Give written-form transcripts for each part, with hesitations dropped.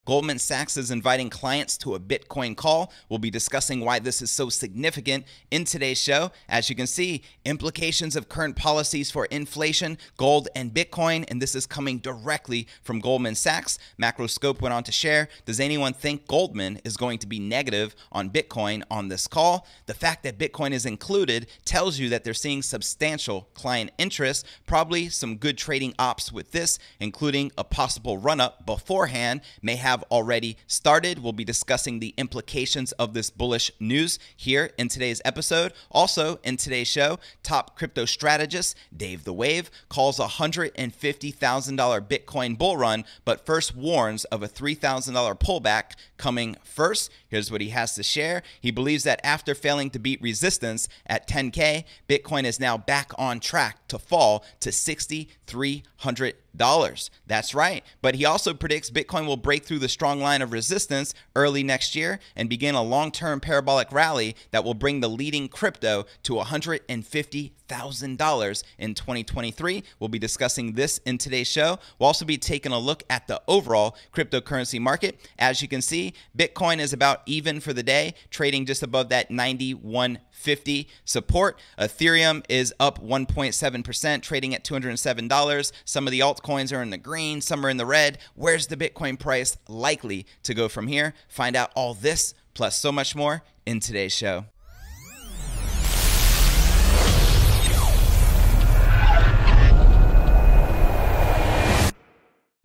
Goldman Sachs is inviting clients to a Bitcoin call. We'll be discussing why this is so significant in today's show. As you can see, implications of current policies for inflation, gold, and Bitcoin, and this is coming directly from Goldman Sachs. Macroscope went on to share, does anyone think Goldman is going to be negative on Bitcoin on this call? The fact that Bitcoin is included tells you that they're seeing substantial client interest, probably some good trading ops with this, including a possible run-up beforehand, may have already started. We'll be discussing the implications of this bullish news here in today's episode. Also in today's show, top crypto strategist Dave the Wave calls a $150,000 Bitcoin bull run, but first warns of a $3,000 pullback coming first. Here's what he has to share. He believes that after failing to beat resistance at 10K, Bitcoin is now back on track to fall to $6,300. That's right. But he also predicts Bitcoin will break through the strong line of resistance early next year and begin a long-term parabolic rally that will bring the leading crypto to $150,000 in 2023. We'll be discussing this in today's show. We'll also be taking a look at the overall cryptocurrency market. As you can see, Bitcoin is about even for the day, trading just above that 91.50 support. Ethereum is up 1.7%, trading at $207. Some of the altcoins are in the green, some are in the red. Where's the Bitcoin price likely to go from here? Find out all this plus so much more in today's show.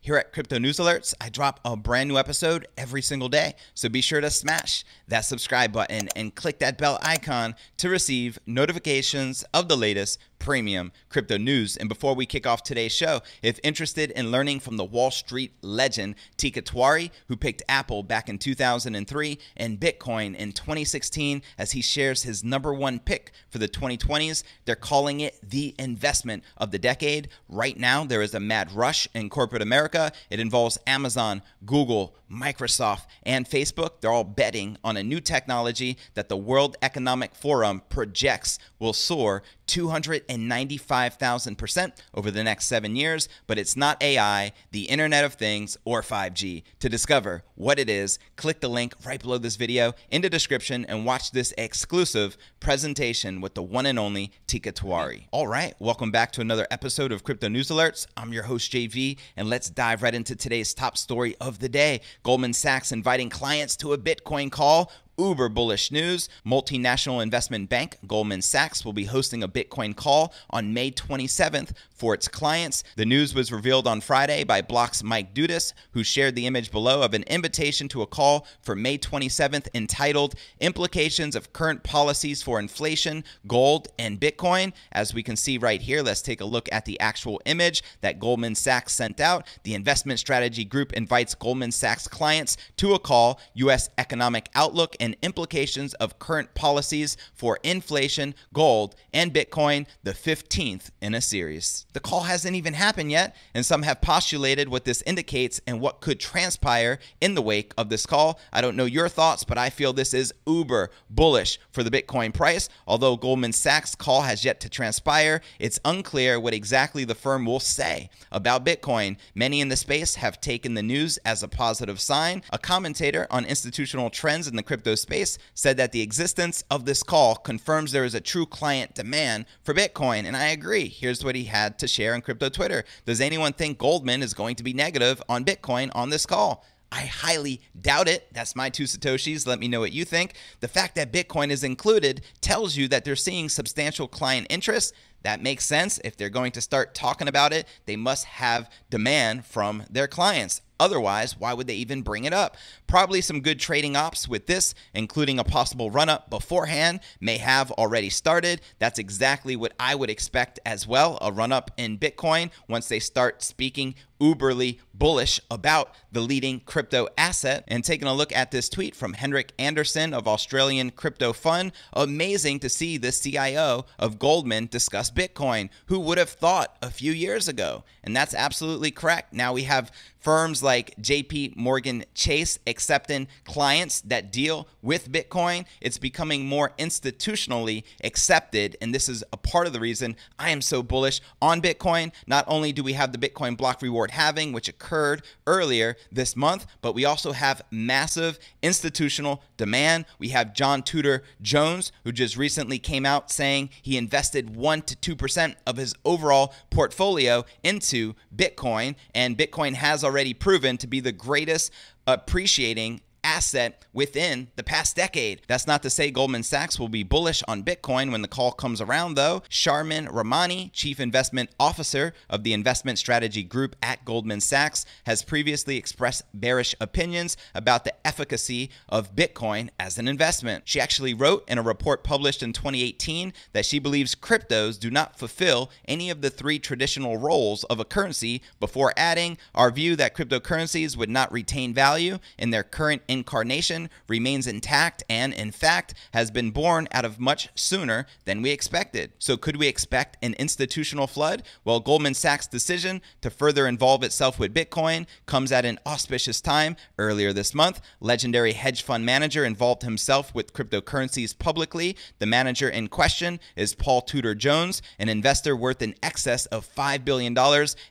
Here at Crypto News Alerts, I drop a brand new episode every single day. So be sure to smash that subscribe button and click that bell icon to receive notifications of the latest premium crypto news. And before we kick off today's show, if interested in learning from the Wall Street legend Teeka Tiwari, who picked Apple back in 2003 and Bitcoin in 2016 as he shares his #1 pick for the 2020s, they're calling it the investment of the decade. Right now, there is a mad rush in corporate America. It involves Amazon, Google, Microsoft, and Facebook. They're all betting on a new technology that the World Economic Forum projects will soar 295,000% over the next 7 years, but it's not AI, the Internet of Things, or 5G. To discover what it is, click the link right below this video in the description and watch this exclusive presentation with the one and only Teeka Tiwari. All right, welcome back to another episode of Crypto News Alerts. I'm your host, JV, and let's dive right into today's top story of the day. Goldman Sachs inviting clients to a Bitcoin call. Uber bullish news. Multinational investment bank Goldman Sachs will be hosting a Bitcoin call on May 27th for its clients. The news was revealed on Friday by Block's Mike Dudas, who shared the image below of an invitation to a call for May 27th entitled Implications of Current Policies for Inflation, Gold, and Bitcoin. As we can see right here, let's take a look at the actual image that Goldman Sachs sent out. The investment strategy group invites Goldman Sachs clients to a call, U.S. Economic Outlook and Implications of Current Policies for Inflation, Gold, and Bitcoin, the 15th in a series. The call hasn't even happened yet, and some have postulated what this indicates and what could transpire in the wake of this call. I don't know your thoughts, but I feel this is uber bullish for the Bitcoin price. Although Goldman Sachs' call has yet to transpire, it's unclear what exactly the firm will say about Bitcoin. Many in the space have taken the news as a positive sign. A commentator on institutional trends in the crypto space said that the existence of this call confirms there is a true client demand for Bitcoin, and I agree. Here's what he had to share on crypto Twitter. Does anyone think Goldman is going to be negative on Bitcoin on this call? I highly doubt it. That's my 2 Satoshis. Let me know what you think. The fact that Bitcoin is included tells you that they're seeing substantial client interest. That makes sense. If they're going to start talking about it, they must have demand from their clients. Otherwise, why would they even bring it up? Probably some good trading ops with this, including a possible run-up beforehand, may have already started. That's exactly what I would expect as well, a run-up in Bitcoin once they start speaking uberly bullish about the leading crypto asset. And taking a look at this tweet from Henrik Anderson of Australian Crypto Fund, amazing to see the CIO of Goldman discuss Bitcoin. Who would have thought a few years ago? And that's absolutely correct. Now we have firms like JP Morgan Chase accepting clients that deal with Bitcoin. It's becoming more institutionally accepted, and this is a part of the reason I am so bullish on Bitcoin. Not only do we have the Bitcoin block reward halving, which occurred earlier this month, but we also have massive institutional demand. We have John Tudor Jones, who just recently came out saying he invested 1 to 2% of his overall portfolio into Bitcoin, and Bitcoin has already proven to be the greatest appreciating asset within the past decade. That's not to say Goldman Sachs will be bullish on Bitcoin when the call comes around, though. Sharmin Ramani, Chief Investment Officer of the Investment Strategy Group at Goldman Sachs, has previously expressed bearish opinions about the efficacy of Bitcoin as an investment. She actually wrote in a report published in 2018 that she believes cryptos do not fulfill any of the 3 traditional roles of a currency, before adding, "Our view that cryptocurrencies would not retain value in their current incarnation remains intact and, in fact, has been born out of much sooner than we expected." So could we expect an institutional flood? Well, Goldman Sachs' decision to further involve itself with Bitcoin comes at an auspicious time. Earlier this month, legendary hedge fund manager involved himself with cryptocurrencies publicly. The manager in question is Paul Tudor Jones, an investor worth in excess of $5 billion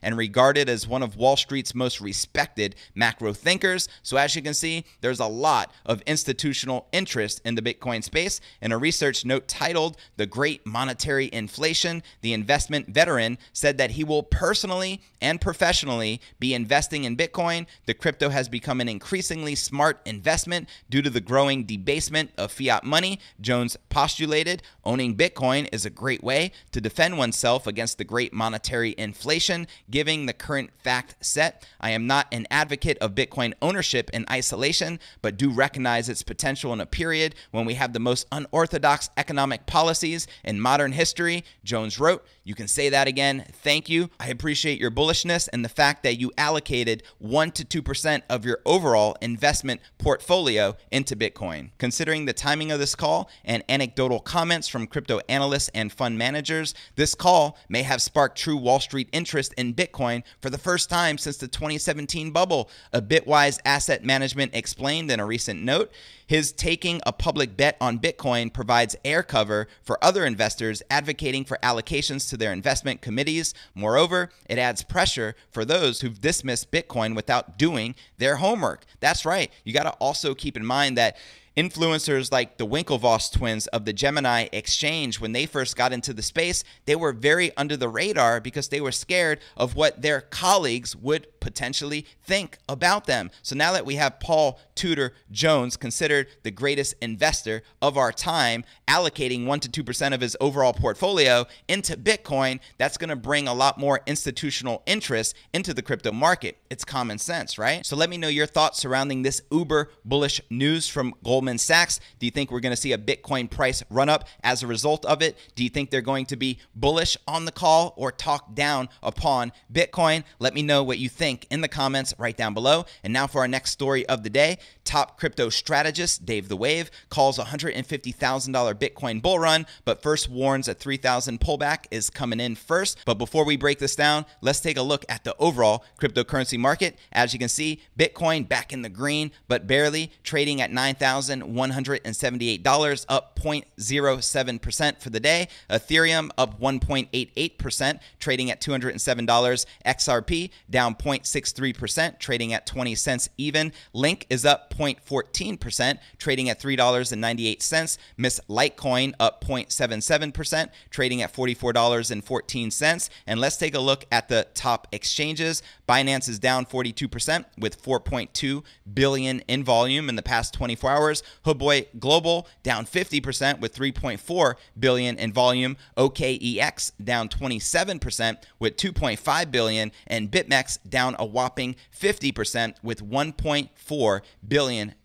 and regarded as one of Wall Street's most respected macro thinkers. So as you can see, there's a lot of institutional interest in the Bitcoin space. In a research note titled "The Great Monetary Inflation," the investment veteran said that he will personally and professionally be investing in Bitcoin. The crypto has become an increasingly smart investment due to the growing debasement of fiat money. Jones postulated owning Bitcoin is a great way to defend oneself against the great monetary inflation, given the current fact set. "I am not an advocate of Bitcoin ownership in isolation, but do recognize its potential in a period when we have the most unorthodox economic policies in modern history," Jones wrote. "You can say that again. Thank you. I appreciate your bullishness and the fact that you allocated 1 to 2% of your overall investment portfolio into Bitcoin." Considering the timing of this call and anecdotal comments from crypto analysts and fund managers, this call may have sparked true Wall Street interest in Bitcoin for the first time since the 2017 bubble. A Bitwise Asset Management explained in a recent note, his taking a public bet on Bitcoin provides air cover for other investors advocating for allocations to their investment committees. Moreover, it adds pressure for those who've dismissed Bitcoin without doing their homework. That's right. You got to also keep in mind that influencers like the Winklevoss twins of the Gemini exchange, when they first got into the space, they were very under the radar because they were scared of what their colleagues would potentially think about them. So now that we have Paul Tudor Jones, considered the greatest investor of our time, allocating 1 to 2% of his overall portfolio into Bitcoin, that's going to bring a lot more institutional interest into the crypto market. It's common sense, right? So let me know your thoughts surrounding this uber bullish news from Goldman Sachs. Do you think we're going to see a Bitcoin price run up as a result of it? Do you think they're going to be bullish on the call or talk down upon Bitcoin? Let me know what you think in the comments right down below. And now for our next story of the day. Top crypto strategist Dave the Wave calls $150,000 Bitcoin bull run, but first warns a 3,000 pullback is coming in first. But before we break this down, let's take a look at the overall cryptocurrency market. As you can see, Bitcoin back in the green, but barely, trading at $9,178, up 0.07% for the day. Ethereum up 1.88%, trading at $207. XRP down 0.63%, trading at 20 cents even. Link is up 0.14%, trading at $3.98. Miss Litecoin up 0.77%, trading at $44.14. And let's take a look at the top exchanges. Binance is down 42% with 4.2 billion in volume in the past 24 hours. Hoodboy Global down 50% with 3.4 billion in volume. OKEX down 27% with 2.5 billion, and BitMEX down a whopping 50% with $1.4 billion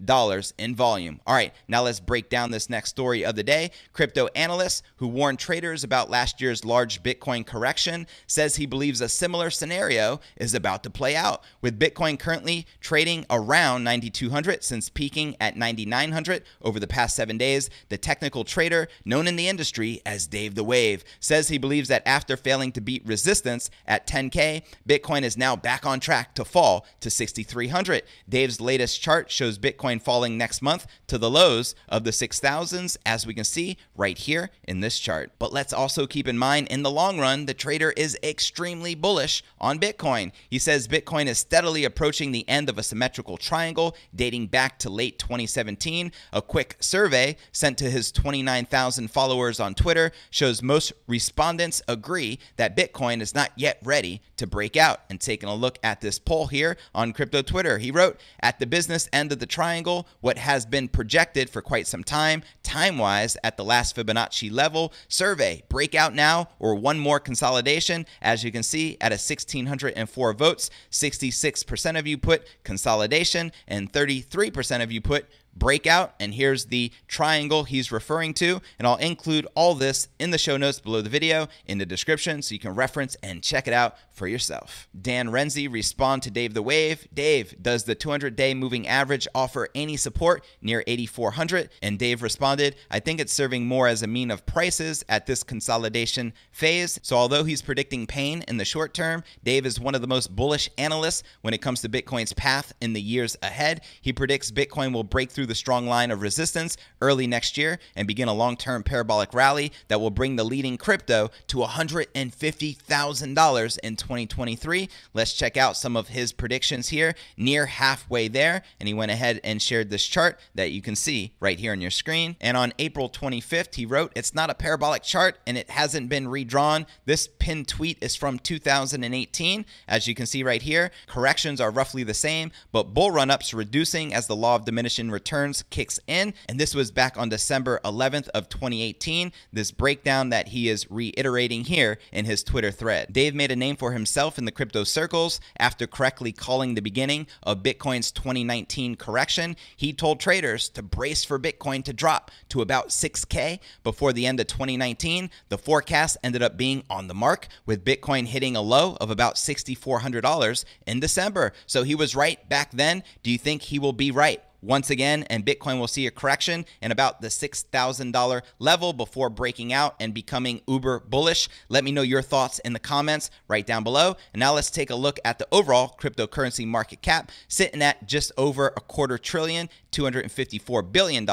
in volume. All right, now let's break down this next story of the day. Crypto analyst who warned traders about last year's large Bitcoin correction says he believes a similar scenario is about to play out, with Bitcoin currently trading around 9,200 since peaking at 9,900 over the past 7 days. The technical trader, known in the industry as Dave the Wave, says he believes that after failing to beat resistance at 10K, Bitcoin is now back on track to fall to 6,300. Dave's latest chart shows shows Bitcoin falling next month to the lows of the 6,000s, as we can see right here in this chart. But let's also keep in mind, in the long run, the trader is extremely bullish on Bitcoin. He says Bitcoin is steadily approaching the end of a symmetrical triangle dating back to late 2017. A quick survey sent to his 29,000 followers on Twitter shows most respondents agree that Bitcoin is not yet ready to break out. And taking a look at this poll here on crypto Twitter, he wrote, at the business end of the triangle, what has been projected for quite some time-wise at the last Fibonacci level, survey, breakout now or one more consolidation? As you can see, at a 1,604 votes, 66% of you put consolidation and 33% of you put breakout. And here's the triangle he's referring to, and I'll include all this in the show notes below the video in the description so you can reference and check it out for yourself. Dan Renzi respond to Dave the Wave. Dave, does the 200-day moving average offer any support near 8,400? And Dave responded, I think it's serving more as a mean of prices at this consolidation phase. So although he's predicting pain in the short term, Dave is one of the most bullish analysts when it comes to Bitcoin's path in the years ahead. He predicts Bitcoin will break through the strong line of resistance early next year and begin a long-term parabolic rally that will bring the leading crypto to $150,000 in 2023. Let's check out some of his predictions here, near halfway there. And he went ahead and shared this chart that you can see right here on your screen. And on April 25th, he wrote, it's not a parabolic chart and it hasn't been redrawn. This pinned tweet is from 2018. As you can see right here, corrections are roughly the same, but bull run-ups reducing as the law of diminishing returns kicks in. And this was back on December 11th of 2018, this breakdown that he is reiterating here in his Twitter thread. Dave made a name for himself in the crypto circles after correctly calling the beginning of Bitcoin's 2019 correction. He told traders to brace for Bitcoin to drop to about 6K before the end of 2019. The forecast ended up being on the mark, with Bitcoin hitting a low of about $6,400 in December. So he was right back then. Do you think he will be right once again, and Bitcoin will see a correction in about the $6,000 level before breaking out and becoming uber bullish? Let me know your thoughts in the comments right down below. And now let's take a look at the overall cryptocurrency market cap, sitting at just over $250 trillion, $254 billion,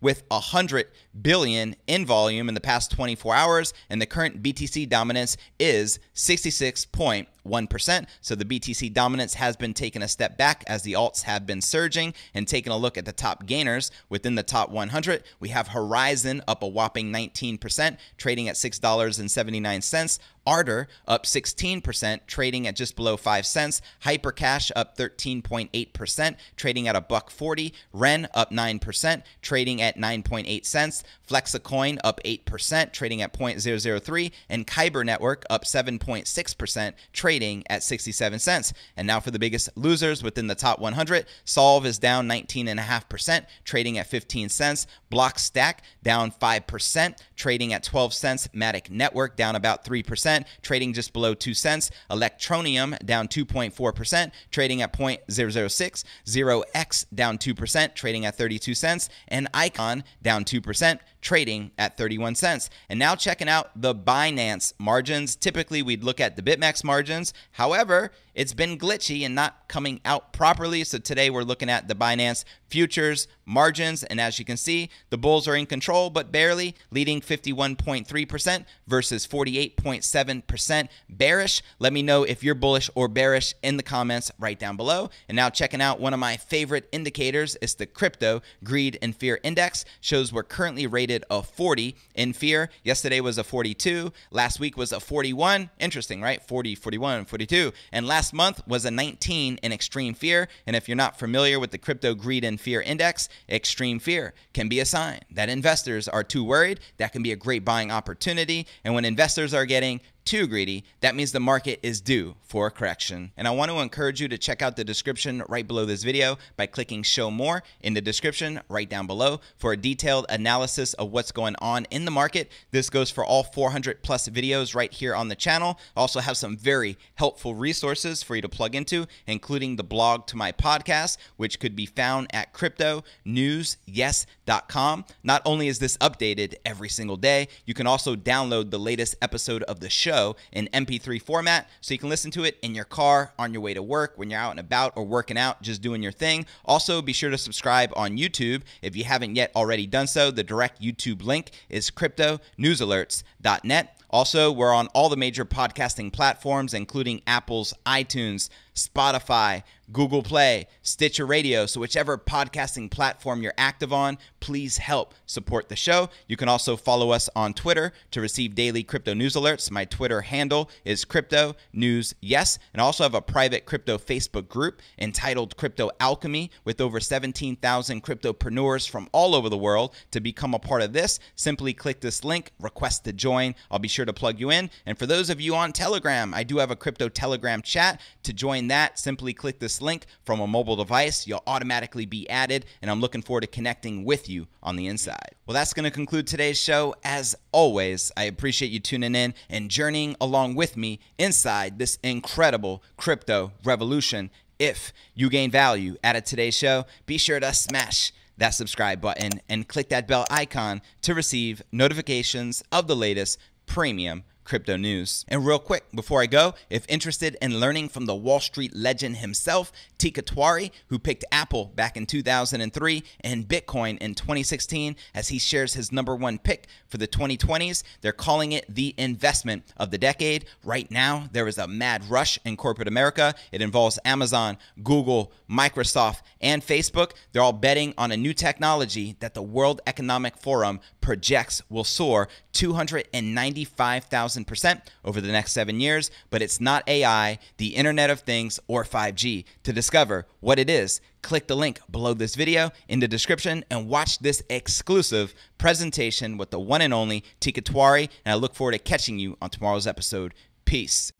with 100 billion in volume in the past 24 hours. And the current BTC dominance is 66.1%. So the BTC dominance has been taking a step back as the alts have been surging. And taking a look at the top gainers within the top 100, we have Horizon up a whopping 19%, trading at $6.79. Ardor up 16%, trading at just below 5 cents. Hypercash up 13.8%, trading at $1.40. Ren up 9%, trading at 9.8 cents. Flexacoin up 8%, trading at 0.003. And Kyber Network up 7.6%, trading at 67 cents. And now for the biggest losers within the top 100, Solve is down 19.5%, trading at 15 cents. Blockstack down 5%, trading at 12 cents. Matic Network down about 3%, trading just below 2 cents. Electronium down 2.4%, trading at 0.006. 0x down 2%, trading at 32 cents. And Icon down 2%, trading at 31 cents. And now checking out the Binance margins. Typically, we'd look at the BitMEX margins. However, it's been glitchy and not coming out properly. So today we're looking at the Binance futures margins. And as you can see, the bulls are in control, but barely, leading 51.3% versus 48.7% bearish. Let me know if you're bullish or bearish in the comments right down below. And now checking out one of my favorite indicators is the Crypto Greed and Fear Index. Shows we're currently rated a 40 in fear. Yesterday was a 42. Last week was a 41. Interesting, right? 40, 41, 42. And last month was a 19 in extreme fear. And if you're not familiar with the Crypto Greed and Fear Index, extreme fear can be a sign that investors are too worried. That can be a great buying opportunity. And when investors are getting too greedy, that means the market is due for a correction. And I want to encourage you to check out the description right below this video by clicking show more in the description right down below for a detailed analysis of what's going on in the market. This goes for all 400 plus videos right here on the channel. I also have some very helpful resources for you to plug into, including the blog to my podcast, which could be found at cryptonewsyes.com. Not only is this updated every single day, you can also download the latest episode of the show show in MP3 format so you can listen to it in your car, on your way to work, when you're out and about or working out, just doing your thing. Also, be sure to subscribe on YouTube if you haven't yet already done so. The direct YouTube link is cryptonewsalerts.net. Also, we're on all the major podcasting platforms, including Apple's iTunes, Spotify, Google Play, Stitcher Radio. So whichever podcasting platform you're active on, please help support the show. You can also follow us on Twitter to receive daily crypto news alerts. My Twitter handle is Crypto News Yes, and I also have a private crypto Facebook group entitled Crypto Alchemy with over 17,000 cryptopreneurs from all over the world. To become a part of this, simply click this link, request to join. I'll be sure to plug you in. And for those of you on Telegram, I do have a crypto Telegram chat. To join that, simply click this link from a mobile device. You'll automatically be added, and I'm looking forward to connecting with you on the inside. Well, that's going to conclude today's show. As always, I appreciate you tuning in and journeying along with me inside this incredible crypto revolution. If you gain value out of today's show, be sure to smash that subscribe button and click that bell icon to receive notifications of the latest premium crypto news. And real quick, before I go, if interested in learning from the Wall Street legend himself, Teeka Tiwari, who picked Apple back in 2003 and Bitcoin in 2016 as he shares his #1 pick for the 2020s, they're calling it the investment of the decade. Right now, there is a mad rush in corporate America. It involves Amazon, Google, Microsoft, and Facebook. They're all betting on a new technology that the World Economic Forum projects will soar 295,000% over the next 7 years, but it's not AI, the Internet of Things, or 5G. To discover what it is, click the link below this video in the description and watch this exclusive presentation with the one and only Teeka Tiwari, and I look forward to catching you on tomorrow's episode. Peace.